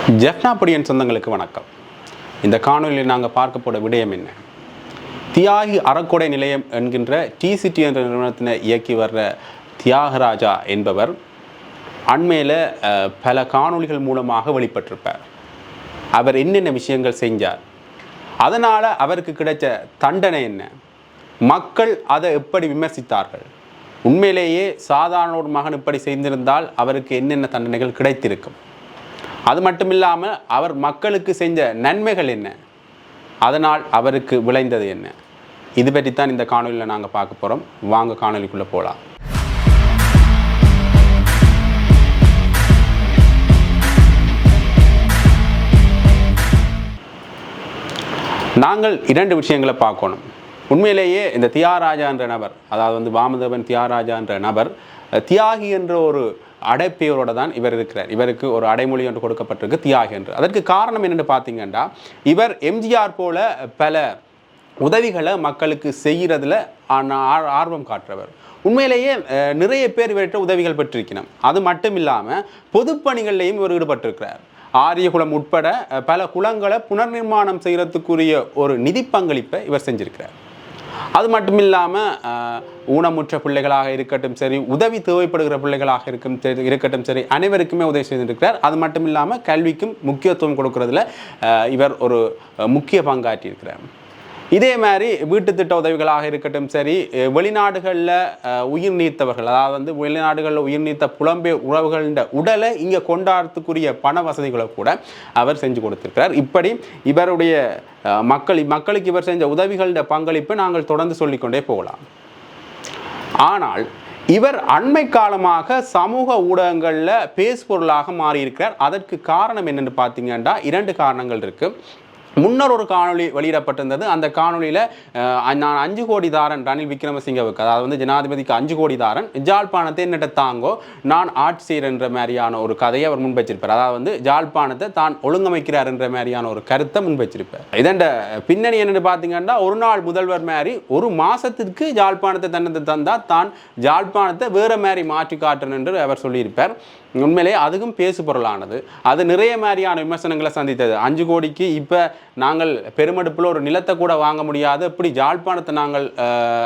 ஜெஃப்னாபடியன் சொந்தங்களுக்கு வணக்கம். இந்த காணொலியில் நாங்கள் பார்க்க போட விடயம் என்ன? தியாகி அறக்கொடை நிலையம் என்கின்ற டிசிடி என்ற நிறுவனத்தினை இயக்கி வர்ற தியாகராஜா என்பவர் அண்மையில் பல காணொலிகள் மூலமாக வெளிப்பட்டிருப்பார். அவர் என்னென்ன விஷயங்கள் செஞ்சார், அதனால் அவருக்கு கிடைச்ச தண்டனை என்ன, மக்கள் அதை எப்படி விமர்சித்தார்கள், உண்மையிலேயே சாதாரண ஒரு மகன் இப்படி செய்திருந்தால் அவருக்கு என்னென்ன தண்டனைகள் கிடைத்திருக்கும், அது மட்டும் இல்லாமல் அவர் மக்களுக்கு செஞ்ச நன்மைகள் என்ன, அதனால் அவருக்கு விளைந்தது என்ன, இது பற்றித்தான் இந்த காணொலியில் நாங்கள் பார்க்க போகிறோம். வாங்க காணொலிக்குள்ளே போகலாம். நாங்கள் இரண்டு விஷயங்களை பார்க்கணும். உண்மையிலேயே இந்த தியாகராஜா என்ற நபர், அதாவது வாமதேவன் தியாகராஜா என்ற நபர் தியாகி என்ற ஒரு அடைப்பெயரோடு தான் இவர் இருக்கிறார். இவருக்கு ஒரு அடைமொழி ஒன்று கொடுக்கப்பட்டிருக்கு, தியாகி என்று. அதற்கு காரணம் என்னென்னு பார்த்தீங்கன்னா, இவர் எம்ஜிஆர் போல பல உதவிகளை மக்களுக்கு செய்கிறதுல ஆர்வம் காட்டுறவர். உண்மையிலேயே நிறைய பேர் இவர்கிட்ட உதவிகள் பெற்றிருக்கணும். அது மட்டும் இல்லாமல் பொதுப்பணிகள்லையும் இவர் ஈடுபட்டிருக்கிறார். ஆரியகுளம் உட்பட பல குளங்களை புனர்நிர்மாணம் செய்கிறதுக்குரிய ஒரு நிதி பங்களிப்பை இவர் செஞ்சிருக்கிறார். அது மட்டும் இல்லாமல் ஊனமுற்ற பிள்ளைகளாக இருக்கட்டும் சரி, உதவி தேவைப்படுகிற பிள்ளைகளாக இருக்கட்டும் சரி, அனைவருக்குமே உதவி செய்திருக்கிறார். அது மட்டும் இல்லாமல் கல்விக்கும் முக்கியத்துவம் கொடுக்கறதுல இவர் ஒரு முக்கிய பங்காற்றியிருக்கிறார். இதே மாதிரி வீட்டு திட்ட உதவிகளாக இருக்கட்டும் சரி, வெளிநாடுகளில் உயிர் நீத்தவர்கள், அதாவது வெளிநாடுகளில் உயிர் நீத்த புலம்பெயர் உறவுகளின் உடலை இங்கே கொண்டாடுறதுக்குரிய பண வசதிகளை கூட அவர் செஞ்சு கொடுத்திருக்கிறார். இப்படி இவருடைய மக்களுக்கு இவர் செஞ்ச உதவிகளின் பங்களிப்பு நாங்கள் தொடர்ந்து சொல்லிக்கொண்டே போகலாம். ஆனால் இவர் அண்மை காலமாக சமூக ஊடகங்களில் பேசுபொருளாக மாறியிருக்கிறார். அதற்கு காரணம் என்னென்னு பார்த்தீங்கன்னா, இரண்டு காரணங்கள் இருக்குது. முன்னர் ஒரு காணொலி வெளியிடப்பட்டிருந்தது. அந்த காணொலியில் நான் 5 கோடி தாரன் ரணில் விக்ரமசிங்கவுக்கு, அதாவது ஜனாதிபதிக்கு 5 கோடி தாரன், ஜாழ்ப்பாணத்தை என்னட்ட தாங்கோ நான் ஆட்சி செய்கிற என்ற மாதிரியான ஒரு கதையை அவர் முன்வச்சிருப்பார். அதாவது ஜாழ்ப்பாணத்தை தான் ஒழுங்கமைக்கிறார் என்ற மாதிரியான ஒரு கருத்தை முன்வச்சிருப்பார். இதண்ட பின்னணி என்னென்னு பார்த்தீங்கன்னா, ஒரு நாள் முதல்வர் மாதிரி ஒரு மாதத்திற்கு ஜாழ்ப்பாணத்தை தந்தால் தான் ஜாழ்ப்பாணத்தை வேறு மாதிரி மாற்றி காட்டுறேன் என்று அவர் சொல்லியிருப்பார். உண்மையிலேயே அதுவும் பேசு பொருளானது. அது நிறைய மாதிரியான விமர்சனங்களை சந்தித்தது. 5 கோடிக்கு இப்போ நாங்கள் பெருமடுப்பில் ஒரு நிலத்தை கூட வாங்க முடியாது, இப்படி ஜாழ்ப்பாணத்தை நாங்கள்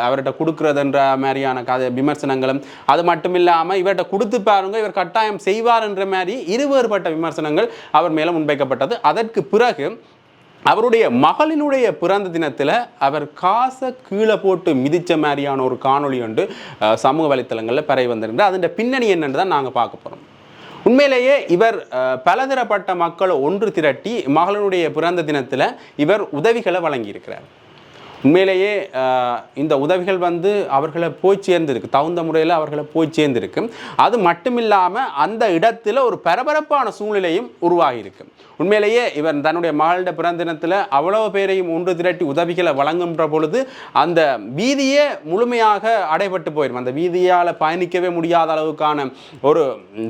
அவர்கிட்ட கொடுக்குறதுன்ற மாதிரியான விமர்சனங்களும், அது மட்டும் இல்லாமல் இவர்கிட்ட கொடுத்து பாருங்க இவர் கட்டாயம் செய்வார் என்ற மாதிரி இருவேறுபட்ட விமர்சனங்கள் அவர் மேலே முன்வைக்கப்பட்டது. அதற்கு பிறகு அவருடைய மகளினுடைய பிறந்த தினத்தில் அவர் காசை கீழே போட்டு மிதித்த மாதிரியான ஒரு காணொலி ஒன்று சமூக வலைத்தளங்களில் பரவி வந்திருந்தார். அதன் பின்னணி என்னன்னு தான் நாங்கள் பார்க்க போகிறோம். உண்மையிலேயே இவர் பலதரப்பட்ட மக்களை ஒன்று திரட்டி மகளினுடைய பிறந்த தினத்தில் இவர் உதவிகளை வழங்கியிருக்கிறார். உண்மையிலேயே இந்த உதவிகள் அவர்களை போய் சேர்ந்திருக்கு, தகுந்த முறையில் அவர்களை போய் சேர்ந்திருக்கு. அது மட்டும் இல்லாமல் அந்த இடத்துல ஒரு பரபரப்பான சூழ்நிலையும் உருவாகியிருக்கு. உண்மையிலேயே இவர் தன்னுடைய மகளிட பிறந்த தினத்தில் அவ்வளவு பேரையும் ஒன்று திரட்டி உதவிகளை வழங்குகின்ற பொழுது அந்த வீதியே முழுமையாக அடைபட்டு போயிடும். அந்த வீதியால் பயணிக்கவே முடியாத அளவுக்கான ஒரு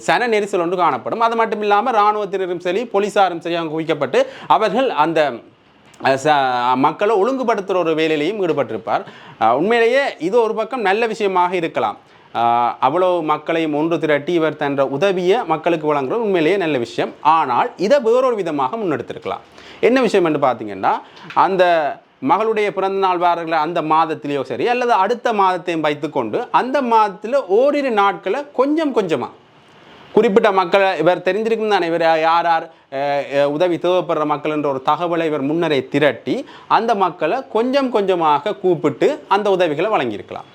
சன நெரிசல் ஒன்று காணப்படும். அது மட்டும் இல்லாமல் இராணுவத்தினரும் சரி, போலீஸாரும் சரி அங்கே குவிக்கப்பட்டு அவர்கள் அந்த மக்களை ஒழுங்குபடுத்துகிற ஒரு வேலையிலையும் ஈடுபட்டிருப்பார். உண்மையிலேயே இது ஒரு பக்கம் நல்ல விஷயமாக இருக்கலாம். அவ்வளோ மக்களையும் ஒன்று திரட்டி இவர் தன்ற உதவியை மக்களுக்கு வழங்குறது உண்மையிலேயே நல்ல விஷயம். ஆனால் இதை வேறொரு விதமாக முன்னெடுத்திருக்கலாம். என்ன விஷயம் என்று பார்த்தீங்கன்னா, அந்த மகளுடைய பிறந்த நாள் வாரங்களை அந்த மாதத்திலேயோ சரி அல்லது அடுத்த மாதத்தையும் வைத்துக்கொண்டு அந்த மாதத்தில் ஓரிரு நாட்களை கொஞ்சம் கொஞ்சமாக குறிப்பிட்ட மக்களை இவர் தெரிஞ்சிருக்கும் தானே, இவர் யார் யார் உதவி தேவைப்படுற மக்கள் என்ற ஒரு தகவலை இவர் முன்னரே திரட்டி அந்த மக்களை கொஞ்சம் கொஞ்சமாக கூப்பிட்டு அந்த உதவிகளை வழங்கியிருக்கலாம்.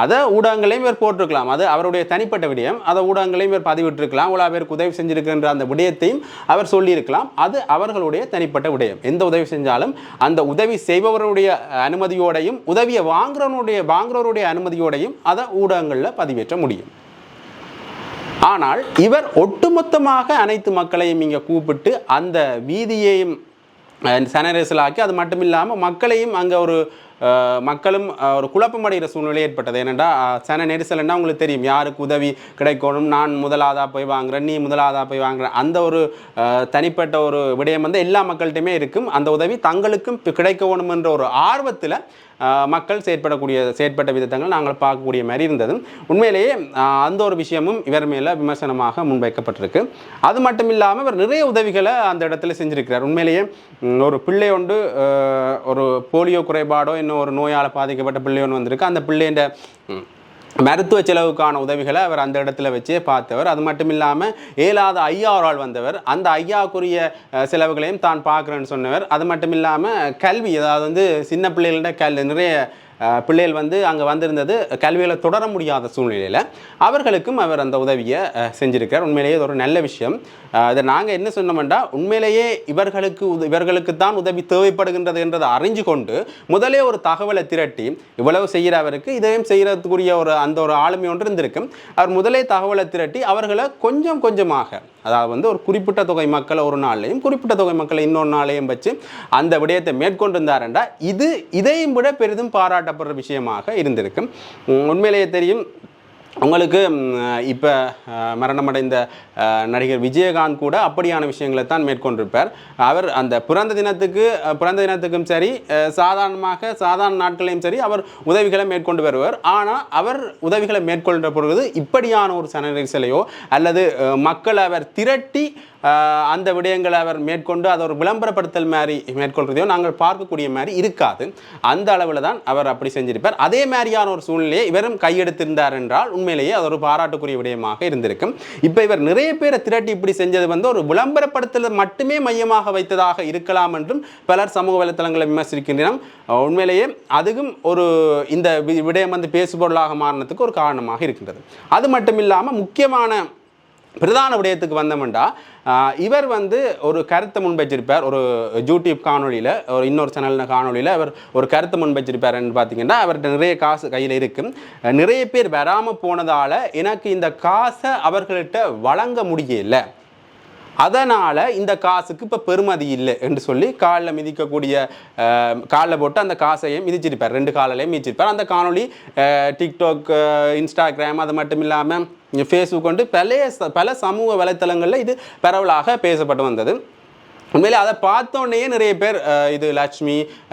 அதை ஊடகங்களையும் இவர் போட்டிருக்கலாம். அது அவருடைய தனிப்பட்ட விடயம். அதை ஊடகங்களையும் இவர் பதிவிட்டிருக்கலாம். இவ்வளோ பேருக்கு உதவி செஞ்சிருக்கின்ற அந்த விடயத்தையும் அவர் சொல்லியிருக்கலாம். அது அவர்களுடைய தனிப்பட்ட விடயம். எந்த உதவி செஞ்சாலும் அந்த உதவி செய்பவருடைய அனுமதியோடையும் உதவியை வாங்குறவருடைய அனுமதியோடையும் அதை ஊடகங்களில் பதிவேற்ற முடியும். ஆனால் இவர் ஒட்டுமொத்தமாக அனைத்து மக்களையும் இங்கே கூப்பிட்டு அந்த வீதியையும் சனரேசலாக்கி, அது மட்டும் இல்லாமல் மக்களையும் அங்கே ஒரு மக்களும் ஒரு குழப்பமடைகிற சூழ்நிலை ஏற்பட்டது. ஏனென்றா சன நெரிசல்னா உங்களுக்கு தெரியும், யாருக்கு உதவி கிடைக்கணும், நான் முதலாவதாக போய் வாங்குறேன், நீ முதலாவதாக போய் வாங்குறேன், அந்த ஒரு தனிப்பட்ட ஒரு விடயம் வந்து எல்லா மக்கள்கிட்டையுமே இருக்கும். அந்த உதவி தங்களுக்கும் கிடைக்கணும் என்ற ஒரு ஆர்வத்தில் மக்கள் செயற்பட்ட விதத்தங்கள் நாங்கள் பார்க்கக்கூடிய மாதிரி இருந்தது. உண்மையிலேயே அந்த ஒரு விஷயமும் இவர் மேலே விமர்சனமாக முன்வைக்கப்பட்டிருக்கு. அது மட்டும் இல்லாமல் இவர் நிறைய உதவிகளை அந்த இடத்துல செஞ்சிருக்கிறார். உண்மையிலேயே ஒரு பிள்ளை ஒன்று ஒரு போலியோ குறைபாடோ இன்னும் ஒரு நோயால் பாதிக்கப்பட்ட பிள்ளை ஒன்று வந்திருக்கு. அந்த பிள்ளைன்ற மருத்துவ செலவுக்கான உதவிகளை அவர் அந்த இடத்துல வச்சே பார்த்தவர். அது மட்டும் இல்லாமல் ஏழாவது ஐயாவால் வந்தவர். அந்த ஐயாவுக்குரிய செலவுகளையும் தான் பார்க்குறேன்னு சொன்னவர். அது மட்டும் இல்லாமல் கல்வி, அதாவது வந்து சின்ன பிள்ளைகள்ட நிறைய பிள்ளைகள் வந்து அங்கே வந்திருந்தது கல்விகளை தொடர முடியாத சூழ்நிலையில் அவர்களுக்கும் அவர் அந்த உதவியை செஞ்சிருக்கார். உண்மையிலேயே இது ஒரு நல்ல விஷயம். இதை நாங்கள் என்ன சொன்னோம்னா, உண்மையிலேயே இவர்களுக்கு தான் உதவி தேவைப்படுகின்றது என்றதை அறிஞ்சு கொண்டு முதலே ஒரு தகவலை திரட்டி இவ்வளவு செய்கிறவருக்கு இதையும் செய்கிறதுக்குரிய ஒரு ஆளுமை ஒன்று இருந்திருக்கும். அவர் முதலே தகவலை திரட்டி அவர்களை கொஞ்சம் கொஞ்சமாக, அதாவது வந்து ஒரு குறிப்பிட்ட தொகை மக்களை ஒரு நாளையும் குறிப்பிட்ட தொகை மக்களை இன்னொரு நாளையும் வச்சு அந்த விடயத்தை மேற்கொண்டிருந்தாருண்டா இதையும் விட பெரிதும் பாராட்டப்படுற விஷயமாக இருந்திருக்கும். உண்மையிலேயே தெரியும் உங்களுக்கு, இப்போ மரணமடைந்த நடிகர் விஜயகாந்த் கூட அப்படியான விஷயங்களை தான் மேற்கொண்டிருப்பார். அவர் அந்த பிறந்த தினத்துக்கும் சரி, சாதாரண நாட்களையும் சரி அவர் உதவிகளை மேற்கொண்டு வருவார். ஆனால் அவர் உதவிகளை மேற்கொள்கிற பொழுது இப்படியான ஒரு சன நெரிசலையோ அல்லது மக்களை அவர் திரட்டி அந்த விடயங்களை அவர் மேற்கொண்டு அதை ஒரு விளம்பரப்படுத்தல் மாதிரி மேற்கொள்றதையோ நாங்கள் பார்க்கக்கூடிய மாதிரி இருக்காது. அந்த அளவில் தான் அவர் அப்படி செஞ்சிருப்பார். அதே மாதிரியான ஒரு சூழ்நிலையை இவரும் கையெடுத்திருந்தார் என்றால் உண்மையிலேயே அது ஒரு பாராட்டுக்குரிய விடயமாக இருந்திருக்கும். இப்போ இவர் நிறைய பேரை திரட்டி இப்படி செஞ்சது வந்து ஒரு விளம்பரப்படுத்தல் மட்டுமே மையமாக வைத்ததாக இருக்கலாம் என்றும் பலர் சமூக வலைத்தளங்களை விமர்சிக்கின்றனர். உண்மையிலேயே அதுவும் ஒரு இந்த விடயம் வந்து பேசுபொருளாக மாறினதுக்கு ஒரு காரணமாக இருக்கின்றது. அது மட்டும் இல்லாமல் முக்கியமான பிரதான விடயத்துக்கு வந்தோம்னா, இவர் வந்து ஒரு கருத்தை முன்வச்சிருப்பார். ஒரு யூடியூப் காணொலியில், ஒரு இன்னொரு சேனல் காணொலியில் அவர் ஒரு கருத்தை முன்வச்சிருப்பாருன்னு பார்த்தீங்கன்னா, அவர்கிட்ட நிறைய காசு கையில் இருக்கும். நிறைய பேர் வராமல் போனதால் எனக்கு இந்த காசை அவர்கள்ட்ட வழங்க முடியல, அதனால் இந்த காசுக்கு இப்போ பெருமதி இல்லை என்று சொல்லி காலில் மிதிக்கக்கூடிய காலில் போட்டு அந்த காசையும் மிதிச்சிருப்பார். 2 காலையும் மிதிச்சிருப்பார். அந்த காணொலி டிக்டாக், இன்ஸ்டாகிராம், அது மட்டும் இல்லாமல் ஃபேஸ்புக் கொண்டு பல சமூக வலைத்தளங்களில் இது பரவலாக பேசப்பட்டு வந்தது. உண்மையிலே அதை பார்த்தோன்னே நிறைய பேர் இது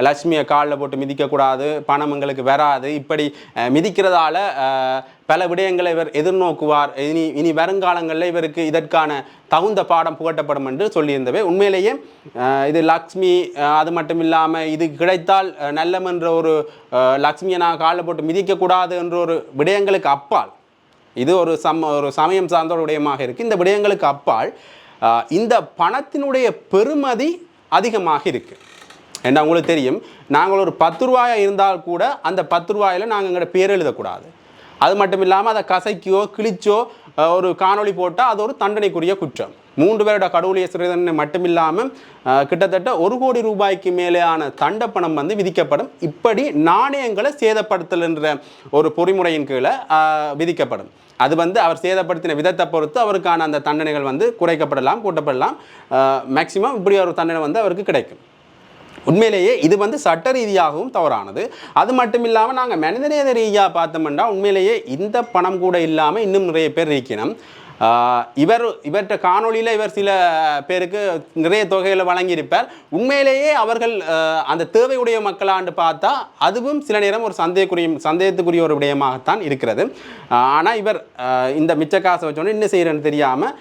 லட்சுமியை காலில் போட்டு மிதிக்கக்கூடாது, பணம் எங்களுக்கு வராது, இப்படி மிதிக்கிறதால பல விடயங்களை இவர் எதிர்நோக்குவார், இனி வருங்காலங்களில் இவருக்கு இதற்கான தகுந்த பாடம் புகட்டப்படும் என்று சொல்லியிருந்தவை. உண்மையிலேயே இது லக்ஷ்மி, அது மட்டும் இல்லாமல் இது கிடைத்தால் நல்லமென்ற ஒரு லக்ஷ்மியை நான் காலில் போட்டு மிதிக்கக்கூடாது என்ற ஒரு விடயங்களுக்கு அப்பால், இது ஒரு சமயம் சார்ந்த ஒரு விடயமாக இருக்குது. இந்த விடயங்களுக்கு அப்பால் இந்த பணத்தினுடைய பெறுமதி அதிகமாக இருக்குது. ஏன்னா உங்களுக்கு தெரியும், நாங்கள் ஒரு 10 ரூபாயாக இருந்தால் கூட அந்த 10 ரூபாயில் நாங்கள் எங்களோட பேர் எழுதக்கூடாது. அது மட்டும் இல்லாமல் அதை கசைக்கோ கிழிச்சோ ஒரு காணொளி போட்டால் அது ஒரு தண்டனைக்குரிய குற்றம். 3 பேரோட கடவுளிய சிறை தண்டனை மட்டும் இல்லாமல் கிட்டத்தட்ட 1 கோடி ரூபாய்க்கு மேலேயான தண்டப்பணம் வந்து விதிக்கப்படும். இப்படி நாணயங்களை சேதப்படுத்தல் என்ற ஒரு பொறிமுறையின் கீழே விதிக்கப்படும். அது வந்து அவர் சேதப்படுத்தின விதத்தை பொறுத்து அவருக்கான அந்த தண்டனைகள் வந்து குறைக்கப்படலாம், கூட்டப்படலாம். மேக்சிமம் இப்படி ஒரு தண்டனை வந்து அவருக்கு கிடைக்கும். உண்மையிலேயே இது வந்து சட்ட ரீதியாகவும் தவறானது. அது மட்டும் இல்லாமல் நாங்கள் மனிதநேய ரீதியாக பார்த்தோம்னா உண்மையிலேயே இந்த பணம் கூட இல்லாமல் இன்னும் நிறைய பேர் இருக்கணும். இவர்கிட்ட காணொலியில் இவர் சில பேருக்கு நிறைய தொகைகளை வழங்கியிருப்பார். உண்மையிலேயே அவர்கள் அந்த தேவையுடைய மக்களாண்டு பார்த்தா அதுவும் சில நேரம் ஒரு சந்தேகத்துக்குரிய ஒரு விடயமாகத்தான் இருக்கிறது. ஆனால் இவர் இந்த மிச்ச காசை வச்சோன்னே என்ன செய்கிறேன்னு தெரியாமல்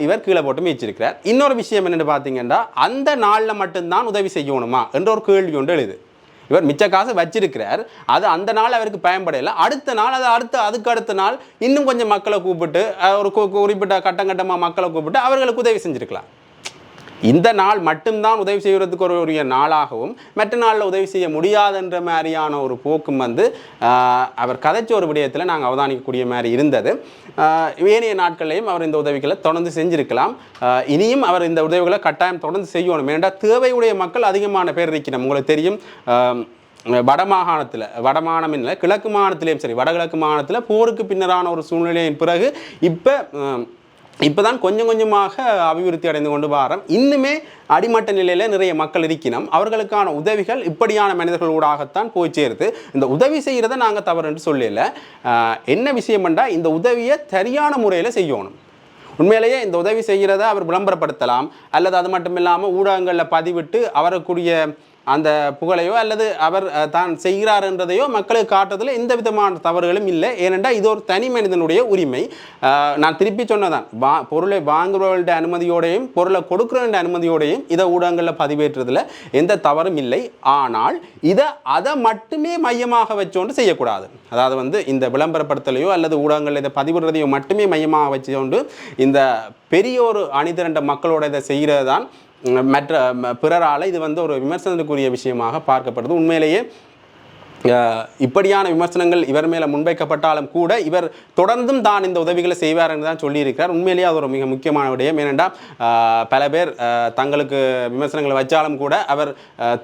இவர் கீழே போட்டு மீச்சிருக்கிறார். இன்னொரு விஷயம் என்னென்னு பார்த்தீங்கன்னா, அந்த நாளில் மட்டும்தான் உதவி செய்யணுமா என்ற ஒரு கேள்வி ஒன்று எழுது. இவர் மிச்ச காசு வச்சிருக்கிறார், அது அந்த நாள் அவருக்கு பயன்படையலை. அடுத்த நாள் அதுக்கு அடுத்த நாள் இன்னும் கொஞ்சம் மக்களை கூப்பிட்டு ஒரு குறிப்பிட்ட கட்டமாக மக்களை கூப்பிட்டு அவர்களுக்கு உதவி செஞ்சுருக்கலாம். இந்த நாள் மட்டும்தான் உதவி செய்வதற்கு ஒரு நாளாகவும் மற்ற நாளில் உதவி செய்ய முடியாதுன்ற மாதிரியான ஒரு போக்கும் வந்து அவர் கதைச்ச ஒரு விடயத்தில் நாங்கள் அவதானிக்கக்கூடிய மாதிரி இருந்தது. ஏனைய நாட்களையும் அவர் இந்த உதவிகளை தொடர்ந்து செஞ்சிருக்கலாம். இனியும் அவர் இந்த உதவிகளை கட்டாயம் தொடர்ந்து செய்யணும். ஏனென்றால் தேவையுடைய மக்கள் அதிகமான பேர் இருக்கணும். உங்களுக்கு தெரியும், வடமாகாணம் இல்லை, கிழக்கு மாகாணத்திலையும் சரி, வடகிழக்கு மாகாணத்தில் போருக்கு பின்னரான ஒரு சூழ்நிலையின் பிறகு இப்போ இப்போ தான் கொஞ்சம் கொஞ்சமாக அபிவிருத்தி அடைந்து கொண்டு வாரம். இன்னுமே அடிமட்ட நிலையில் நிறைய மக்கள் இருக்கணும். அவர்களுக்கான உதவிகள் இப்படியான மனிதர்களூடாகத்தான் போய் சேருது. இந்த உதவி செய்கிறத நாங்கள் தவறு என்று சொல்லல. என்ன விஷயம் என்றால் இந்த உதவியை சரியான முறையில் செய்யணும். உண்மையிலேயே இந்த உதவி செய்கிறத அவர் விளம்பரப்படுத்தலாம், அல்லது அது மட்டும் இல்லாமல் ஊடகங்களில் பதிவிட்டு அவருக்குரிய அந்த புகழையோ அல்லது அவர் தான் செய்கிறார் என்றதையோ மக்களுக்கு காட்டுறதுல எந்த விதமான தவறுகளும் இல்லை. ஏனென்றால் இது ஒரு தனி மனிதனுடைய உரிமை. நான் திருப்பி சொன்னதான், பொருளை வாங்குறவர்கள்ட அனுமதியோடையும் பொருளை கொடுக்குறவண்ட அனுமதியோடையும் இதை ஊடகங்களில் பதிவேற்றுறதுல எந்த தவறும் இல்லை. ஆனால் அதை மட்டுமே மையமாக வச்சோண்டு செய்யக்கூடாது. அதாவது இந்த விளம்பரப்படுத்தலையோ அல்லது ஊடகங்களில் இதை பதிவிடுறதையோ மட்டுமே மையமாக வச்சுக்கொண்டு இந்த பெரிய ஒரு அணிதிரண்ட மக்களோட இதை செய்கிறது தான் மற்ற பிறரால் இது ஒரு விமர்சனத்துக்குரிய விஷயமாக பார்க்கப்படுது. உண்மையிலேயே இப்படியான விமர்சனங்கள் இவர் மேலே முன்வைக்கப்பட்டாலும் கூட இவர் தொடர்ந்தும் தான் இந்த உதவிகளை செய்வார் என்று தான் சொல்லியிருக்கிறார். உண்மையிலேயே அது ஒரு மிக முக்கியமான விடயம். ஏனென்றால் பல பேர் தங்களுக்கு விமர்சனங்களை வச்சாலும் கூட அவர்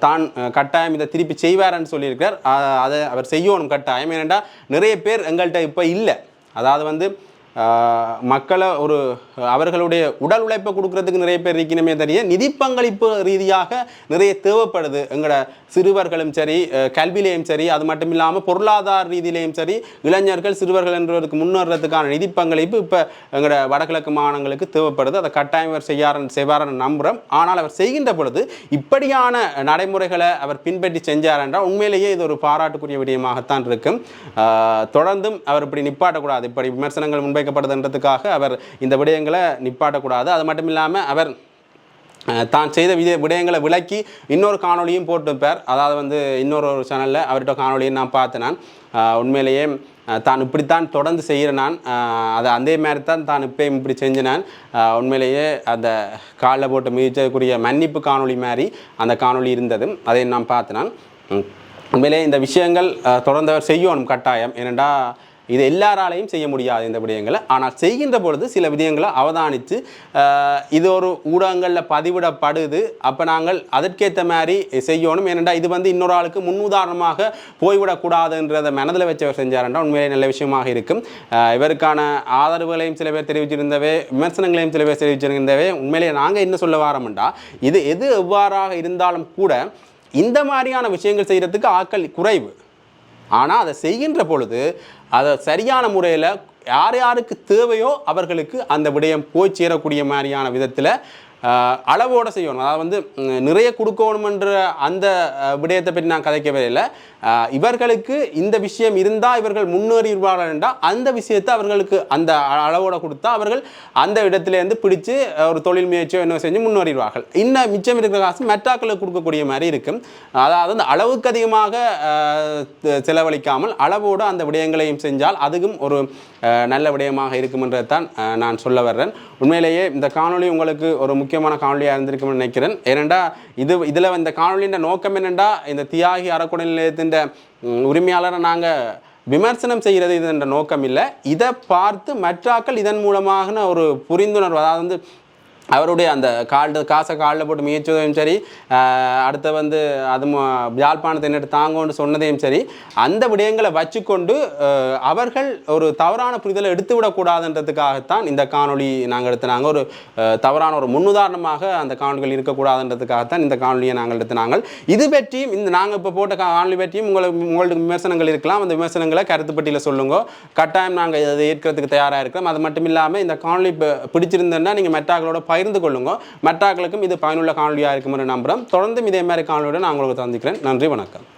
தான் கட்டாயம் இதை திருப்பி செய்வார்ன்னு சொல்லியிருக்கிறார். அதை அவர் செய்யணும் கட்டாயம். ஏனென்றால் நிறைய பேர் எங்கள்கிட்ட இப்போ இல்லை. அதாவது மக்களை அவர்களுடைய உடல் உழைப்பை கொடுக்கறதுக்கு நிறைய பேர் இருக்கணுமே தெரிய நிதி பங்களிப்பு ரீதியாக நிறைய தேவைப்படுது. எங்களோட சிறுவர்களும் சரி, கல்வியிலையும் சரி, அது மட்டும் இல்லாமல் பொருளாதார ரீதியிலையும் சரி, இளைஞர்கள் சிறுவர்கள் என்றதுக்கு முன்னேறதுக்கான நிதி பங்களிப்பு இப்போ எங்களோட வடகிழக்கு மாநிலங்களுக்கு தேவைப்படுது. அதை கட்டாயம் அவர் செய்வார்னு நம்புகிறோம். ஆனால் அவர் செய்கின்ற பொழுது இப்படியான நடைமுறைகளை அவர் பின்பற்றி செஞ்சார் என்றால் உண்மையிலேயே இது ஒரு பாராட்டுக்குரிய விடயமாகத்தான் இருக்கும். தொடர்ந்தும் அவர் இப்படி நிப்பாட்டக்கூடாது. இப்படி விமர்சனங்கள் முன்வைக்கப்படுதுன்றதுக்காக அவர் இந்த விடயங்களை நிப்பாட்டக்கூடாது. அது மட்டும் இல்லாமல் அவர் தான் செய்த விடயங்களை விளக்கி இன்னொரு காணொலியும் போட்டுப்பார். அதாவது இன்னொரு சேனலில் அவர்கிட்ட காணொலியும் நான் பார்த்தேன். நான் உண்மையிலேயே தான் இப்படித்தான் தொடர்ந்து செய்கிறேன். நான் அதை அதே மாதிரி தான் இப்போயும் இப்படி செஞ்சேன். நான் உண்மையிலேயே அந்த காலில் போட்டு மிதிச்சதுக்குரிய மன்னிப்பு காணொலி மாதிரி அந்த காணொலி இருந்தது. அதை நான் பார்த்தேன். நான் உண்மையிலேயே இந்த விஷயங்கள் தொடர்ந்து அவர் செய்யணும் கட்டாயம். ஏனெண்டா இது எல்லாராலையும் செய்ய முடியாது இந்த விடயங்களை. ஆனால் செய்கின்ற பொழுது சில விடயங்களை அவதானித்து இது ஒரு ஊடகங்களில் பதிவிடப்படுது, அப்போ நாங்கள் அதற்கேற்ற மாதிரி செய்யணும். ஏனென்றால் இது இன்னொரு ஆளுக்கு முன்னுதாரணமாக போய்விடக்கூடாதுன்றதை மனதில் வச்சவர் செஞ்சார்ன்றா உண்மையிலே நல்ல விஷயமாக இருக்கும். இவருக்கான ஆதரவுகளையும் சில பேர் தெரிவிச்சிருந்தவே, விமர்சனங்களையும் சில பேர் தெரிவிச்சிருந்தவே. உண்மையிலேயே நாங்கள் என்ன சொல்ல வாரோம்டா, இது எது எவ்வாறாக இருந்தாலும் கூட இந்த மாதிரியான விஷயங்கள் செய்கிறதுக்கு ஆட்கள் குறைவு. ஆனால் அதை செய்கின்ற பொழுது அதை சரியான முறையில் யார் யாருக்கு தேவையோ அவர்களுக்கு அந்த விடயம் போய் சேரக்கூடிய மாதிரியான விதத்தில் அளவோடு செய்யணும். அதாவது நிறைய கொடுக்கணுமென்ற அந்த விடயத்தை பற்றி நான் கதைக்கவே இல்லை. இவர்களுக்கு இந்த விஷயம் இருந்தால் இவர்கள் முன்னேறிவார்கள் என்றால் அந்த விஷயத்தை அவர்களுக்கு அந்த அளவோடு கொடுத்தா அவர்கள் அந்த இடத்துலேருந்து பிடிச்சு ஒரு தொழில் முயற்சியோ என்ன செஞ்சு முன்னேறிவார்கள். இன்னும் மிச்சம் இருக்கிற காசு மெட்டாக்களுக்கு கொடுக்கக்கூடிய மாதிரி இருக்கும். அதாவது அளவுக்கு அதிகமாக செலவழிக்காமல் அளவோடு அந்த விடயங்களையும் செஞ்சால் அதுவும் ஒரு நல்ல விடயமாக இருக்குமென்றதை தான் நான் சொல்ல வர்றேன். உண்மையிலேயே இந்த காணொலி உங்களுக்கு ஒரு முக்கியமான காணொலியாக இருந்திருக்கும்னு நினைக்கிறேன். ஏனெண்டா இதில் இந்த காணொலியின் நோக்கம் என்னென்னா, இந்த தியாகி அறக்கொடை நிலையத்தின் உரிமையாளரை நாங்கள் விமர்சனம் செய்கிறது இது என்ற நோக்கம் இல்லை. இதை பார்த்து மற்றாக்கள் இதன் மூலமாக ஒரு புரிந்துணர்வு, அதாவது அவருடைய அந்த காசை காலில் போட்டு முயற்சியதையும் சரி, அடுத்த அது யாழ்ப்பாணத்தை என்னட்டு தாங்கன்னு சொன்னதையும் சரி, அந்த விடயங்களை வச்சுக்கொண்டு அவர்கள் ஒரு தவறான புரிதலை எடுத்து விடக்கூடாதுன்றதுக்காகத்தான் இந்த காணொலி நாங்கள் எடுத்துனாங்க. ஒரு தவறான ஒரு முன்னுதாரணமாக அந்த காணொலிகள் இருக்கக்கூடாதுன்றதுக்காகத்தான் இந்த காணொலியை நாங்கள் எடுத்துனாங்க. இது பற்றியும் இந்த நாங்கள் இப்போ போட்ட காணொலி பற்றியும் உங்களுக்கு விமர்சனங்கள் இருக்கலாம். அந்த விமர்சனங்களை கருத்து பட்டியலில் சொல்லுங்க. கட்டாயம் நாங்கள் அதை ஏற்கிறதுக்கு தயாராக இருக்கிறோம். அது மட்டும் இல்லாமல் இந்த காணொலி பிடிச்சிருந்தேன்னா நீங்கள் மெட்டாக்களோட பகிர்ந்து கொள்ளுங்க. மற்றாக்களுக்கும் இது பயனுள்ள காணொலியாக இருக்கும் என்று நம்புகிறோம். தொடர்ந்து இதே மாதிரி காணொலியோடு நான் உங்களுக்கு சந்திக்கிறேன். நன்றி, வணக்கம்.